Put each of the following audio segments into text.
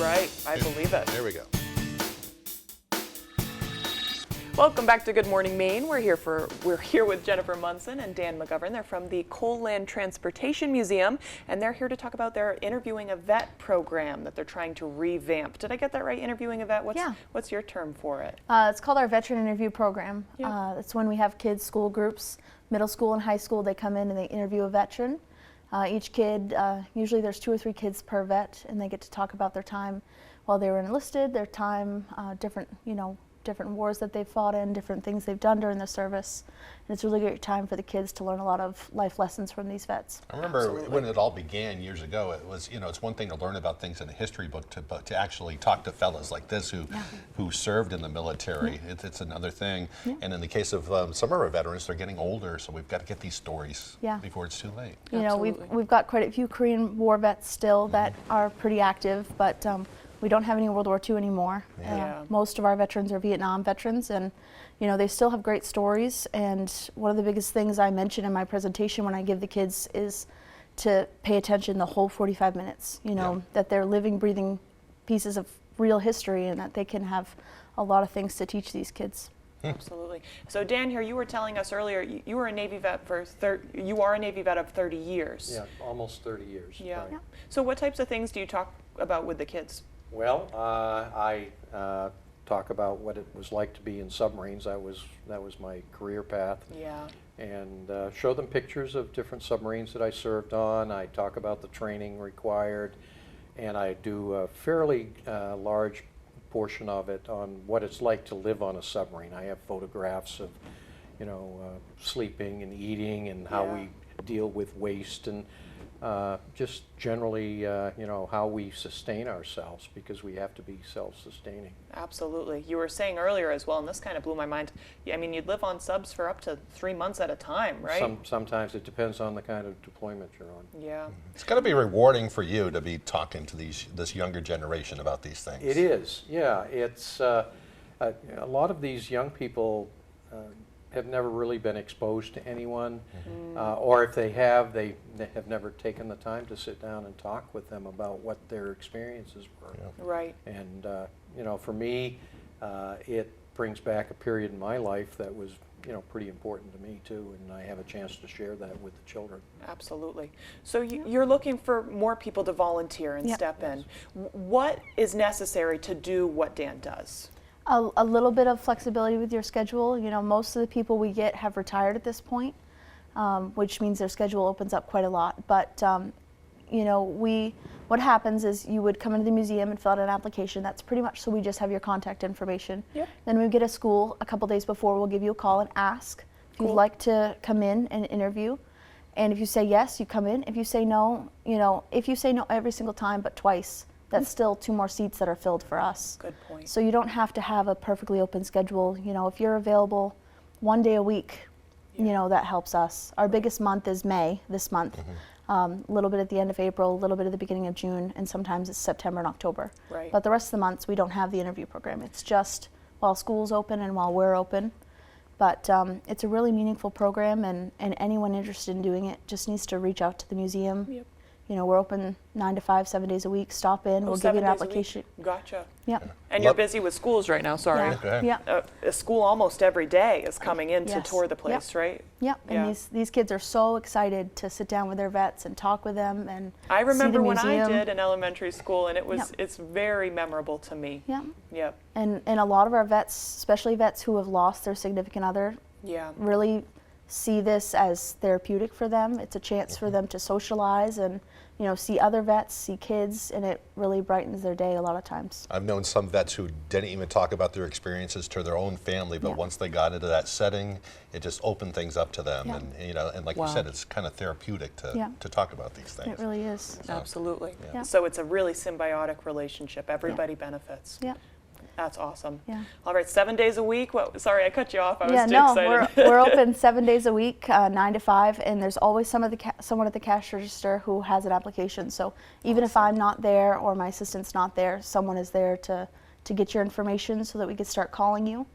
Right, I believe it. There we go. Welcome back to Good Morning Maine. We're here with Jennifer Munson and Dan McGovern. They're from the Coal Land Transportation Museum, and they're here to talk about their Interviewing a Vet program that they're trying to revamp. Did I get that right? Interviewing a Vet? What's your term for it? It's called our Veteran Interview Program. Yep. It's when we have kids, school groups, middle school and high school, they come in and they interview a veteran. Each kid, usually there's 2 or 3 kids per vet, and they get to talk about their time while they were enlisted, their time, different wars that they've fought in, different things they've done during their service. And it's a really great time for the kids to learn a lot of life lessons from these vets. I remember when it all began years ago, it was, it's one thing to learn about things in a history book, but to actually talk to fellas like this who served in the military, it's another thing. And in the case of some of our veterans, they're getting older, so we've got to get these stories before it's too late. You know, we've got quite a few Korean War vets still that are pretty active, but we don't have any World War II anymore. Most of our veterans are Vietnam veterans, and they still have great stories. And one of the biggest things I mention in my presentation when I give the kids is to pay attention the whole 45 minutes, that they're living, breathing pieces of real history, and that they can have a lot of things to teach these kids. Absolutely. So Dan, here you were telling us earlier you were a Navy vet you are a Navy vet of 30 years. Yeah, almost 30 years. Yeah. Right. So what types of things do you talk about with the kids? Well, I talk about what it was like to be in submarines. That was my career path. Yeah. And show them pictures of different submarines that I served on. I talk about the training required, and I do a fairly large portion of it on what it's like to live on a submarine. I have photographs of, sleeping and eating and how we deal with waste and just generally, how we sustain ourselves, because we have to be self-sustaining. Absolutely. You were saying earlier as well, and this kind of blew my mind. I mean, you'd live on subs for up to 3 months at a time, right? Sometimes it depends on the kind of deployment you're on. Yeah. It's got to be rewarding for you to be talking to this younger generation about these things. It is, yeah. It's a lot of these young people have never really been exposed to anyone, or if they have never taken the time to sit down and talk with them about what their experiences were. Yeah. Right. And for me, it brings back a period in my life that was pretty important to me too, and I have a chance to share that with the children. Absolutely. So you're looking for more people to volunteer and step in. What is necessary to do what Dan does? A little bit of flexibility with your schedule. Most of the people we get have retired at this point, which means their schedule opens up quite a lot. But what happens is you would come into the museum and fill out an application. That's pretty much so we just have your contact information. Yep. Then we get a school a couple days before. We'll give you a call and ask if you'd like to come in and interview. And if you say yes, you come in. If you say no, if you say no every single time but twice, that's still 2 more seats that are filled for us. Good point. So you don't have to have a perfectly open schedule. If you're available 1 day a week, that helps us. Our biggest month is May, this month. A little bit at the end of April, a little bit at the beginning of June, and sometimes it's September and October. Right. But the rest of the months, we don't have the interview program. It's just while school's open and while we're open. But it's a really meaningful program, and anyone interested in doing it just needs to reach out to the museum. Yep. We're open 9 to 5, 7 days a week. Stop in. We'll give you an application. Gotcha. Yep. And you're busy with schools right now, sorry. Yeah. Okay. Yeah. A school almost every day is coming in to Yes. tour the place, right? Yep. Yeah. And these kids are so excited to sit down with their vets and talk with them and I remember see the when I museum. did in elementary school, and Yep. it's very memorable to me. Yep. Yep. And a lot of our vets, especially vets who have lost their significant other, Yeah. really see this as therapeutic for them. It's a chance for them to socialize and see other vets, see kids, and it really brightens their day a lot of times. I've known some vets who didn't even talk about their experiences to their own family, but once they got into that setting, it just opened things up to them. Yeah. And like Wow. you said, it's kind of therapeutic to talk about these things. It really is. Absolutely. Yeah. So it's a really symbiotic relationship. Everybody benefits. Yeah. That's awesome. Yeah. All right, 7 days a week. Sorry, I cut you off. I was Yeah, too no, excited. we're open 7 days a week, 9 to 5, and there's always someone at the cash register who has an application. So even if I'm not there or my assistant's not there, someone is there to get your information so that we can start calling you.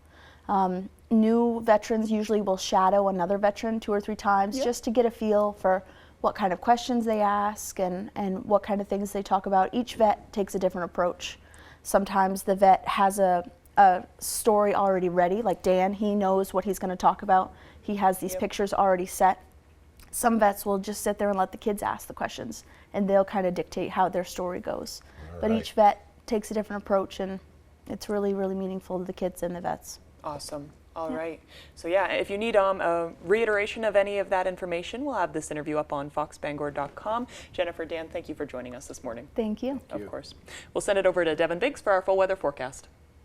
New veterans usually will shadow another veteran 2 or 3 times just to get a feel for what kind of questions they ask and what kind of things they talk about. Each vet takes a different approach. Sometimes the vet has a story already ready, like Dan, he knows what he's going to talk about. He has these pictures already set. Some vets will just sit there and let the kids ask the questions, and they'll kind of dictate how their story goes. But each vet takes a different approach, and it's really, really meaningful to the kids and the vets. Awesome. All right. So yeah, if you need a reiteration of any of that information, we'll have this interview up on foxbangor.com. Jennifer, Dan, thank you for joining us this morning. Thank you. Of course. We'll send it over to Devin Biggs for our full weather forecast.